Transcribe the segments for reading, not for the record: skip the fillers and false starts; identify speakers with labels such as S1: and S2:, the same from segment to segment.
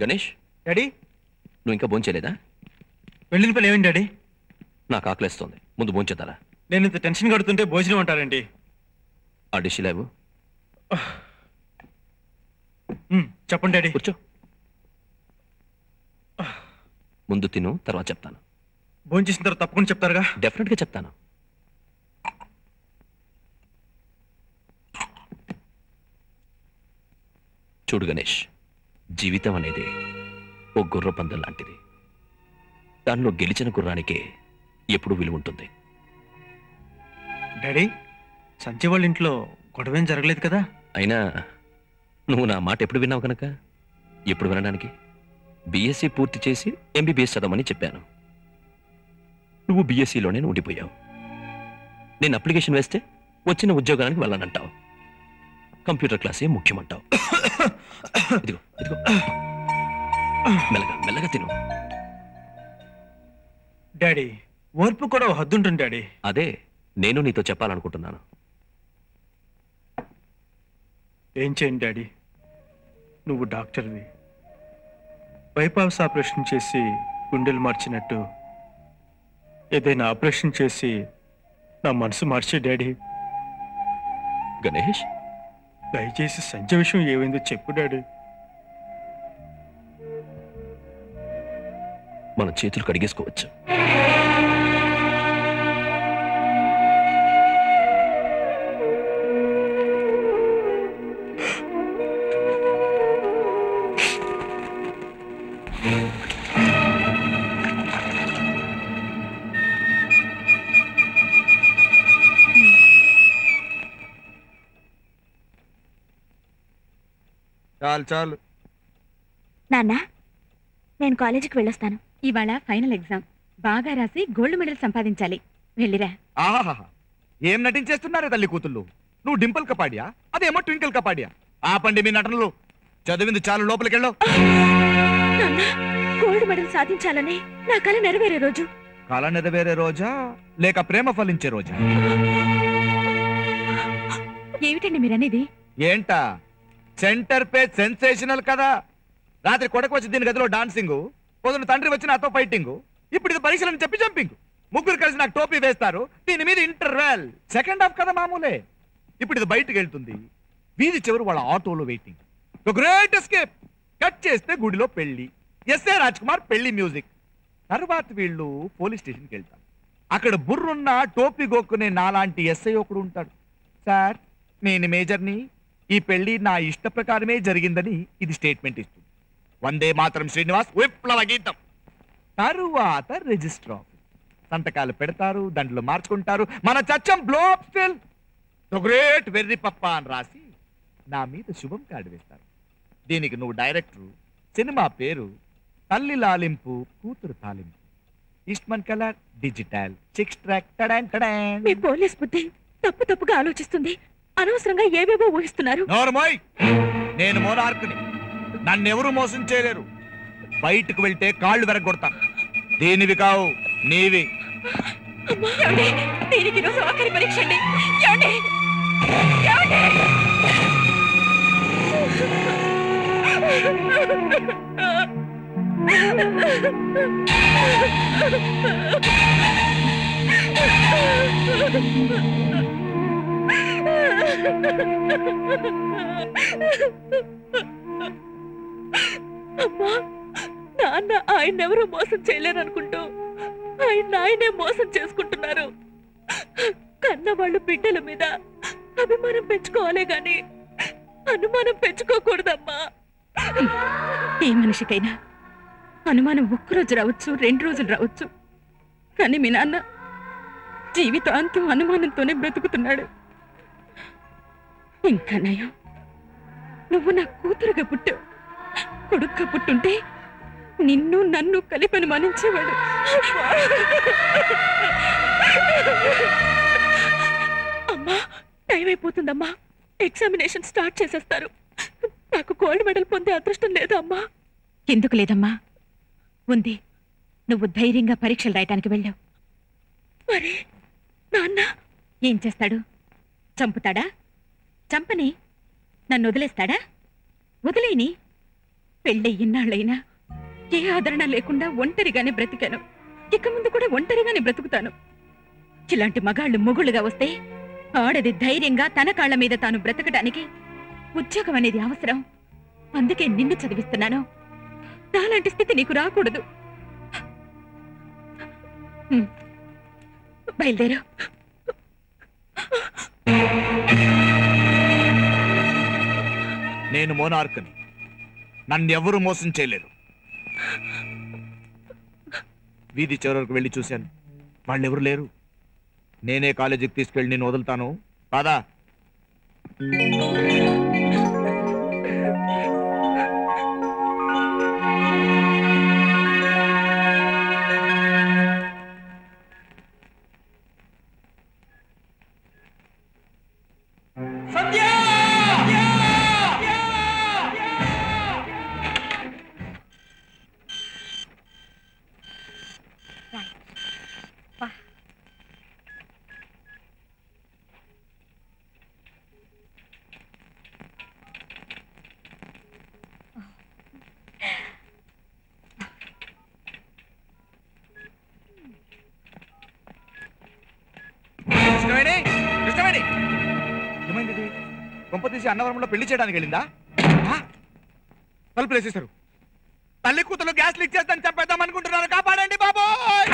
S1: Ganesh
S2: daddy
S1: నువ్వు ఇంకా భోంచేయలేదా?
S2: వెళ్ళిన పని ఏమిటి డాడీ?
S1: నాకు ఆకలేస్తోంది, ముందు భోంచేతారా?
S2: నేను ఇంత టెన్షన్ కడుతుంటే భోజనం అంటారండి.
S1: ఆ డిష్ లేవు.
S2: చెప్పండి డాడీ.
S1: కూర్చో. ముందు తిను, తర్వాత చెప్తాను.
S2: భోంచేసిన తర్వాత తప్పకుండా చెప్తారుగా?
S1: డెఫినెట్గా చెప్తాను. చూడు గణేష్, జీవితం అనేది ఓ గుర్ర పందెం లాంటిది. దానిలో గెలిచిన గుర్రానికే ఎప్పుడు విలువ ఉంటుంది.
S2: డాడీ, సంజయ్ వాళ్ళ ఇంట్లో గొడవేం జరగలేదు కదా?
S1: అయినా నువ్వు నా మాట ఎప్పుడు విన్నావు కనుక ఎప్పుడు వినడానికి? బీఎస్సీ పూర్తి చేసి ఎంబీబీఎస్ చదవమని చెప్పాను. నువ్వు బీఎస్సీలోనే ఉండిపోయావు. నేను అప్లికేషన్ వేస్తే వచ్చిన ఉద్యోగానికి వెళ్ళనంటావు. కంప్యూటర్ క్లాసే ముఖ్యమంటావు. ఇదిగో ఇదిగో, మెల్లగా మెల్లగా తిను.
S2: డాడీ, ఓర్పు కూడా హద్దు ఉంటుంది డాడీ.
S1: అదే నేను నీతో చెప్పాలనుకుంటున్నాను.
S2: ఏం చేయండి డాడీ, నువ్వు డాక్టర్వి. బైపాస్ ఆపరేషన్ చేసి గుండెలు మార్చినట్టు ఏదైనా ఆపరేషన్ చేసి నా మనసు మార్చే డాడీ.
S1: గణేష్,
S2: దయచేసి సంజయ్ విషయం ఏమైందో చెప్పు డాడీ.
S1: మన చేతులు కడిగేసుకోవచ్చు.
S2: చాలు చాలు.
S3: నాన్న, నేను కాలేజీకి వెళ్ళొస్తాను.
S4: ఇవాళ ఫైనల్ ఎగ్జామ్ బాగా రాసి గోల్డ్ మెడల్ సంపాదించాలి. వెళ్ళిరా.
S5: ఆహాహా, ఏం నటించేస్తున్నారే తల్లి కూతుళ్ళు. నువ్వు డింపుల్ కపాడియా, అదేమో ట్వింకిల్ కపాడియా. ఆపండి మీ నటనలు, చదివింది చాలు, లోపలికెళ్ళు.
S3: నాన్న, గోల్డ్ మెడల్ సాధించాలని నా కల నెరవేరే రోజు.
S5: కళ నెరవేరే రోజా లేక ప్రేమ ఫలించే రోజా?
S4: ఏమిటండి మీరనేది?
S5: ఏంటా సెంటర్ పేజ్ సెన్సేషనల్ కదా. రాత్రి కొడకు వచ్చి దీని గదిలో డాన్సింగ్, పొద్దున తండ్రి వచ్చి నాతో ఫైటింగ్, ఇప్పుడు ఇది పరీక్షలను చెప్పి జంపింగ్. ముగ్గురు కలిసి నాకు టోపీ వేస్తారు, దీని మీద ఇంటర్వెల్. సెకండ్ హాఫ్ కదా మామూలే. ఇప్పుడు ఇది బయటకు వెళ్తుంది, వీధి చివరు వాళ్ళ ఆటోలో వెయిటింగ్. Great escape. కట్ చేస్తే గుడిలో పెళ్లి, ఎస్ఏ రాజ్ కుమార్ పెళ్లి మ్యూజిక్. తర్వాత వీళ్ళు పోలీస్ స్టేషన్కి వెళ్తారు. అక్కడ బుర్రున్న టోపీ గోక్కునే నాలాంటి ఎస్ఐ ఒకడు ఉంటాడు. సార్, నేను మేజర్ని, ఈ పెళ్లి నా ఇష్ట ప్రకారమే జరిగిందని ఇది స్టేట్మెంట్ ఇస్తుంది. వందే మాత్రం శ్రీనివాస్ విప్లవ గీతం. తరువాత రిజిస్టర్ ఆఫీస్ సంతకాలు పెడతారు, దండలు మార్చుకుంటారు. మన చచ్చం blow up still the great వెర్రి పప్ప అని రాసి నా మీద శుభం కార్డు వేస్తారు. దీనికి నువ్వు డైరెక్టర్. సినిమా పేరు తల్లి లాలింపు కూతురు తాలింపు. Eastman colour digital 6 track.
S3: మీ పోలీస్ బుద్ధి తప్పు తప్పుగా ఆలోచిస్తుంది. అనవసరంగా ఏవేవో ఊహిస్తున్నారు.
S5: నోర్మోయ్, నేను మోనార్కుని, నన్నెవరూ మోసం చేయలేరు. బయటకు వెళ్తే కాళ్ళు వెరగొడతాను. దేనివి కావు, నీవి.
S3: దీనికి రోజు ఆఖరి పరీక్ష అండి. అమ్మా, నాన్న ఆయన్నెవరూ మోసం చేయలేరనుకుంటూ ఆయనే మోసం చేసుకుంటున్నారు. కన్నవాళ్ళు బిడ్డల మీద అభిమానం పెంచుకోవాలే గాని అనుమానం పెంచుకోకూడదమ్మా.
S4: ఏ మనిషికైనా అనుమానం ఒక్కరోజు రావచ్చు, 2 రోజులు రావచ్చు. కానీ మీ నాన్న జీవితాంతం అనుమానంతోనే బ్రతుకుతున్నాడు. ఇంకా నయం, నువ్వు నా కూతురుగా పుట్టావు. కొడుగ్గా పుట్టుంటే నిన్ను నన్ను కలిపి అనుమానించేవాడు.
S3: అమ్మా, టైం అయిపోతుందమ్మా. ఎగ్జామినేషన్ స్టార్ట్ చేసేస్తారు. నాకు గోల్డ్ మెడల్ పొందే అదృష్టం లేదా అమ్మా?
S4: ఎందుకు లేదమ్మా, ఉంది. నువ్వు ధైర్యంగా పరీక్షలు రాయటానికి వెళ్ళావు.
S3: మరి నాన్న
S4: ఏం చేస్తాడు? చంపుతాడా? చంపని. నన్ను వదిలేస్తాడా? వదిలేని. పెళ్ళి ఇన్నాళ్ళైనా ఏ ఆదరణ లేకుండా ఒంటరిగానే బ్రతికాను. ఇక ముందు కూడా ఒంటరిగానే బ్రతుకుతాను. ఇలాంటి మగాళ్ళు మొగుళ్ళుగా వస్తే ఆడది ధైర్యంగా తన కాళ్ల మీద తాను బ్రతకడానికి ఉద్యోగం అనేది అవసరం. అందుకే నిన్ను చదివిస్తున్నాను. నాలాంటి స్థితి నీకు రాకూడదు. బయలుదేరు.
S5: నేను మోనార్క్ని. నన్నెవ్వరూ మోసం చేయలేరు. వీధి చివరకు వెళ్ళి చూశాను, వాళ్ళెవరు లేరు. నేనే కాలేజీకి తీసుకెళ్ళి నేను వదులుతాను. కాదా? ఏమైంది? కొంప తీసి అన్నవరంలో పెళ్లి చేయడానికి వెళ్ళిందా? తలుపులు వేసేశారు. తల్లి కూతురు గ్యాస్ లీక్ చేస్తాను చెప్పేద్దాం అనుకుంటున్నారు. కాపాడండి బాబోయ్!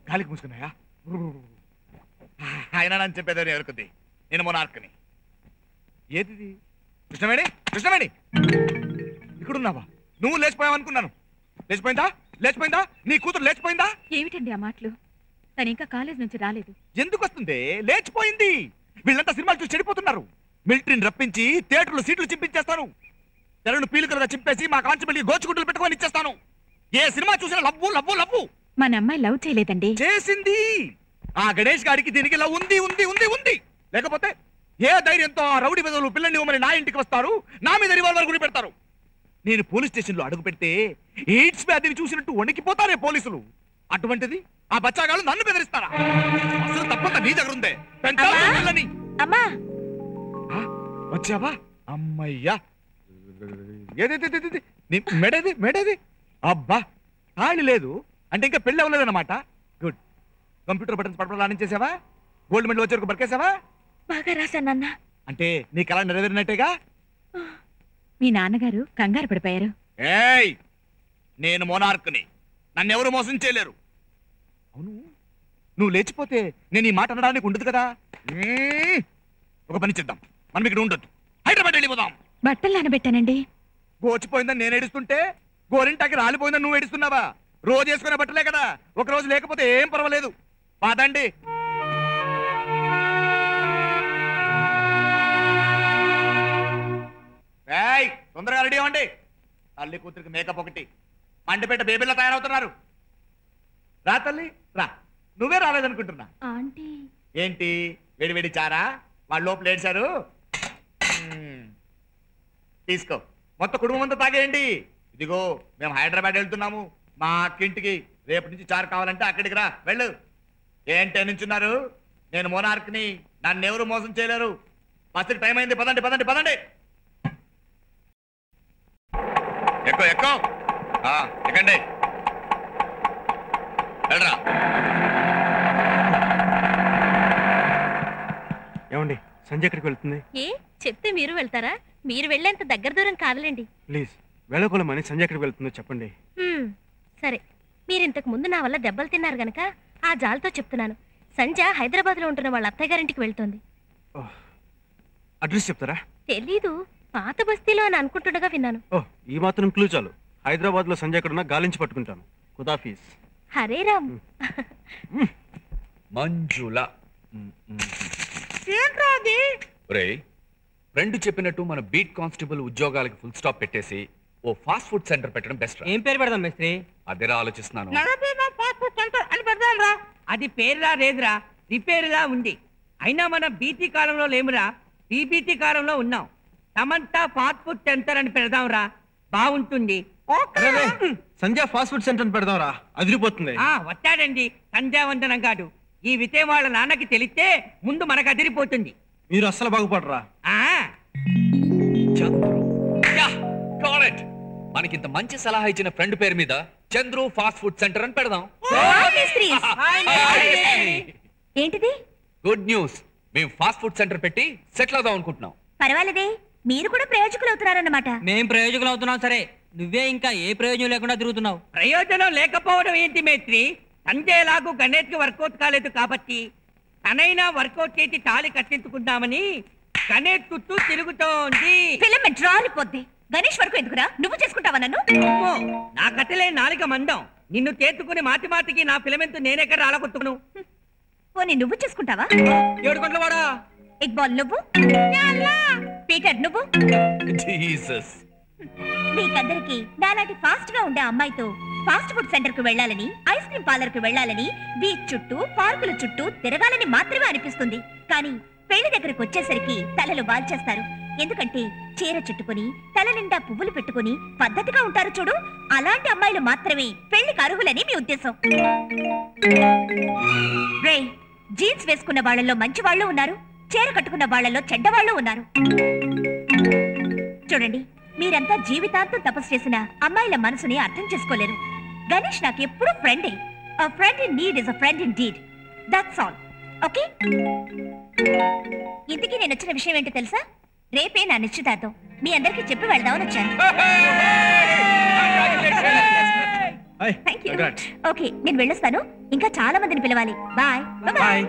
S5: గాలికి మూసుకున్నాయా? ఆయన నన్ను చెప్పేదని ఎవరుకుంది. నేను మోనార్క్ని. ఏది కృష్ణవేణి? కృష్ణవేణి ఇక్కడున్నావా? నువ్వు లేచిపోయావు అనుకున్నాను. లేచిపోయిందా? లేచిపోయిందా? నీ కూతురు లేచిపోయిందా?
S4: ఏమిటండి ఆ మాటలు? తను ఇంకా కాలేజ్ నుంచి రాలేదు.
S5: ఎందుకు వస్తుంది? లేచిపోయింది. వీళ్ళంతా సినిమాలు చూసి చెడిపోతున్నారు. మిలిటరీని రప్పించి థియేటర్లో సీట్లు చింపించేస్తాను. తెరను పీలికలుగా చింపేసి మా కాన్స్టేబుల్కి గోచుగుడ్డలు పెట్టుకొని ఇచ్చేస్తాను. ఏ సినిమా చూసినా లవ్వు లవ్వు లవ్వు.
S4: మన అమ్మాయి లవ్ చేయలేదండి.
S5: చేసింది. ఆ గణేష్ గారికి దీనికి లవ్ ఉంది ఉంది ఉంది ఉంది. లేకపోతే ఏ ధైర్యంతో ఆ రౌడీ బెదవులు పిల్లల్ని ఇవ్వమని నా ఇంటికి వస్తారు, నా మీద రివాల్వర్ గురి పెడతారు. నేను పోలీస్ స్టేషన్ లో అడుగు పెడితే ఎయిడ్స్ వ్యాధిని చూసినట్టు వణికిపోతారే పోలీసులు. అటువంటిది ఆ బచ్చాగాళ్ళు నన్ను బెదిరిస్తారా? అసలు తప్పంతా నీ దగ్గర ఉందే. వచ్చావా? అమ్మయ్యా. మెడది మెడది. అబ్బా, తాళి లేదు అంటే ఇంకా పెళ్లి అవ్వలేదన్నమాట. గుడ్. కంప్యూటర్ బటన్స్ పడపడ రాణించేసావా? గోల్డ్ మెడల్ వచ్చే వరకు బరికేసావా?
S4: బాగా రాశానన్నా.
S5: అంటే నీ కళ నెరవేరినట్టేగా?
S4: మీ నాన్నగారు కంగారు పడిపోయారు.
S5: ఏయ్, నేను మోనార్క్ని. నన్నెవరు మోసం చేయలేరు. అవును, నువ్వు లేచిపోతే నేను ఈ మాట అనడానికి ఉండదు కదా. ఒక పని చేద్దాం, మనం ఇక్కడ ఉండొద్దు, హైదరాబాద్ వెళ్ళిపోదాం.
S4: బట్టలు నానబెట్టానండి.
S5: గోచిపోయిందని నేను ఏడుస్తుంటే గోరింటాకి రాలిపోయిందని నువ్వు ఏడుస్తున్నావా? రోజు వేసుకునే బట్టలే కదా, ఒక రోజు లేకపోతే ఏం పర్వాలేదు. పాదండి. ఏయ్, తొందరగా రెడీ అవ్వండి. తల్లి కూతురికి మేకప్ ఒకటి. మండిపేట బేబీలా తయారవుతున్నారు. రా తల్లి రా. నువ్వే రాలేదనుకుంటున్నా.
S4: ఆంటీ
S5: ఏంటి వేడి వేడి చారా? వాళ్ళు లోపల ఏడ్చారు. తీసుకో, మొత్తం కుటుంబం అంతా తాగేయండి. ఇదిగో మేము హైదరాబాద్ వెళ్తున్నాము, మా అక్కింటికి. రేపు నుంచి చారు కావాలంటే అక్కడికి రా, వెళ్ళు. ఏంటి నుంచున్నారు? నేను మోనార్క్ని. నన్ను ఎవరు మోసం చేయలేరు. బస్సుకి టైం అయింది, పదండి పదండి పదండి. ఎక్కువ ఎక్కువ ఎక్కండి, వెళ్ళరా.
S2: ఏమండి, సంజయ్ ఎక్కడికి వెళ్తుంది?
S3: ఏ చెప్తే మీరు వెళ్తారా? మీరు వెళ్ళేంత దగ్గర దూరం కాదులేండి.
S2: ప్లీజ్ వెళ్ళకోలమని సంజయ్ ఎక్కడికి వెళ్తుందో చెప్పండి.
S3: సరే, మీరు ఇంతకు ముందు నా వల్ల దెబ్బలు తిన్నారు గనక ఆ జాలతో చెప్తున్నాను. సంజ హైదరాబాద్ లో ఉంటున్న వాళ్ళ అత్తయ్య గారింటికి వెళ్తోంది.
S2: అడ్రస్ చెప్తారా?
S3: తెలీదు, పాత బస్తీలో అని అనుకుంటుండగా విన్నాను.
S2: ఓహ్, ఈ మాత్రం క్లూ చాలు. హైదరాబాద్ లో సంజయ్ ఎక్కడున్నా గాలించి పట్టుకుంటాను. ఖుదాఫీజ్.
S3: హరే రామ్.
S1: మంజుల. ఫ్రెండ్ చెప్పినట్టు మన బీట్ కానిస్టేబుల్ ఉద్యోగాలకి ఫుల్ స్టాప్ పెట్టేసి ఓ ఫాస్ట్ ఫుడ్ సెంటర్ పెట్టడం బెస్ట్.
S6: ఏం పేరు పెడదాం మేస్త్రి?
S1: అదేరా ఆలోచిస్తున్నాను.
S6: అది పేరులా లేదురా, రిపేరులా ఉంది. అయినా మన బీటీ కాలంలో లేమురా, బీబీటీ కాలంలో ఉన్నాం. సమంతా ఫాస్ట్ ఫుడ్ సెంటర్ అని పెడదాంరా, బాగుంటుంది.
S2: సంజయ్ ఫాస్ట్ ఫుడ్ సెంటర్ అని పెడదాంరా, అదిరిపోతుంది.
S6: వచ్చాడండి సంధ్యావందనం కాదు. ఈ విషయం వాళ్ళ నాన్నకి తెలిస్తే ముందు మనకు అదిరిపోతుంది.
S2: మీరు అస్సలు బాగుపడరా.
S1: చంద్రు
S7: మనకింత మంచి సలహా ఇచ్చిన ఫ్రెండ్ పేరు మీద చంద్రు ఫాస్ట్ ఫుడ్ సెంటర్ అని పెడదాం.
S8: ఏంటిది?
S7: గుడ్ న్యూస్, మేము ఫాస్ట్ ఫుడ్ సెంటర్ పెట్టి సెటిల్ అవుదాం అనుకుంటున్నాం.
S8: పర్వాలేదే, మీరు కూడా ప్రయోజకులు అవుతున్నారన్నమాట.
S9: మేం ప్రయోజకులు అవుతున్నాం సరే, నువ్వే ఇంకా ఏ ప్రయోజనం లేకుండా తిరుగుతున్నావు.
S6: ప్రయోజనం లేకపోవడం ఏంటి మేత్రి? సంజయ్ లాగు గణేష్ కి వర్కౌట్ కాలేదు కాబట్టి తనైనా వర్కౌట్ చేసి తాళి కట్టించుకుందామని గణేష్ చుట్టూ తిరుగుతోంది.
S8: ఫిలమెంట్ రాలిపోద్ది. గణేష్ వరకు ఎందుకురా? నువ్వు చేసుకుంటావా నన్ను?
S6: అమ్మో, నా కట్టలే నాలుక మందం. నిన్ను చేతుకుని మాటి మాటికి నా ఫిలమెంట్ నేనెక్కడ రాలగొట్టుకును.
S8: పోనీ నువ్వు చేసుకుంటావా?
S7: 7 గంటల వాడా.
S8: ఇక్బాల్ నువ్వు, పీటర్ నువ్వు.
S7: జీసస్.
S8: మీకందరికి నాలాంటి ఫాస్ట్ గా ఉండే అమ్మాయితో ఫాస్ట్ ఫుడ్ సెంటర్ కు వెళ్ళాలని, ఐస్ క్రీమ్ పార్లర్ కు వెళ్ళాలని, బీచ్ చుట్టూ పార్కుల చుట్టూ తిరగాలని మాత్రమే అనిపిస్తుంది. కానీ పెళ్లి దగ్గరకు వచ్చేసరికి తలలు వాల్చేస్తారు. ఎందుకంటే చీర చుట్టుకుని తల నిండా పువ్వులు పెట్టుకుని పద్ధతిగా ఉంటారు చూడు, అలాంటి అమ్మాయిలు మాత్రమే పెళ్లికి అర్హులని మీ ఉద్దేశం. రే, జీన్స్ వేసుకున్న వాళ్ళలో మంచి వాళ్ళు ఉన్నారు, చీర కట్టుకున్న వాళ్ళలో చెడ్డవాళ్ళు ఉన్నారు. చూడండి, మీరంతా జీవితాంతం తపస్సు చేసిన అమ్మాయిల మనసుని అర్థం చేసుకోలేరు. గణేష్ నాకు ఎప్పుడూ ఫ్రెండే. A friend in need is a friend indeed. That's all. Okay? ఇంతకీ నేను వచ్చిన విషయం ఏంటో తెలుసా? రేపే నా నిశ్చితార్థం. మీ అందరికీ చెప్పి వెళ్దామని వచ్చాను. Thank you. ఓకే, నేను వెళ్ళొస్తాను. ఇంకా చాలా మందిని పిలవాలి. బాయ్.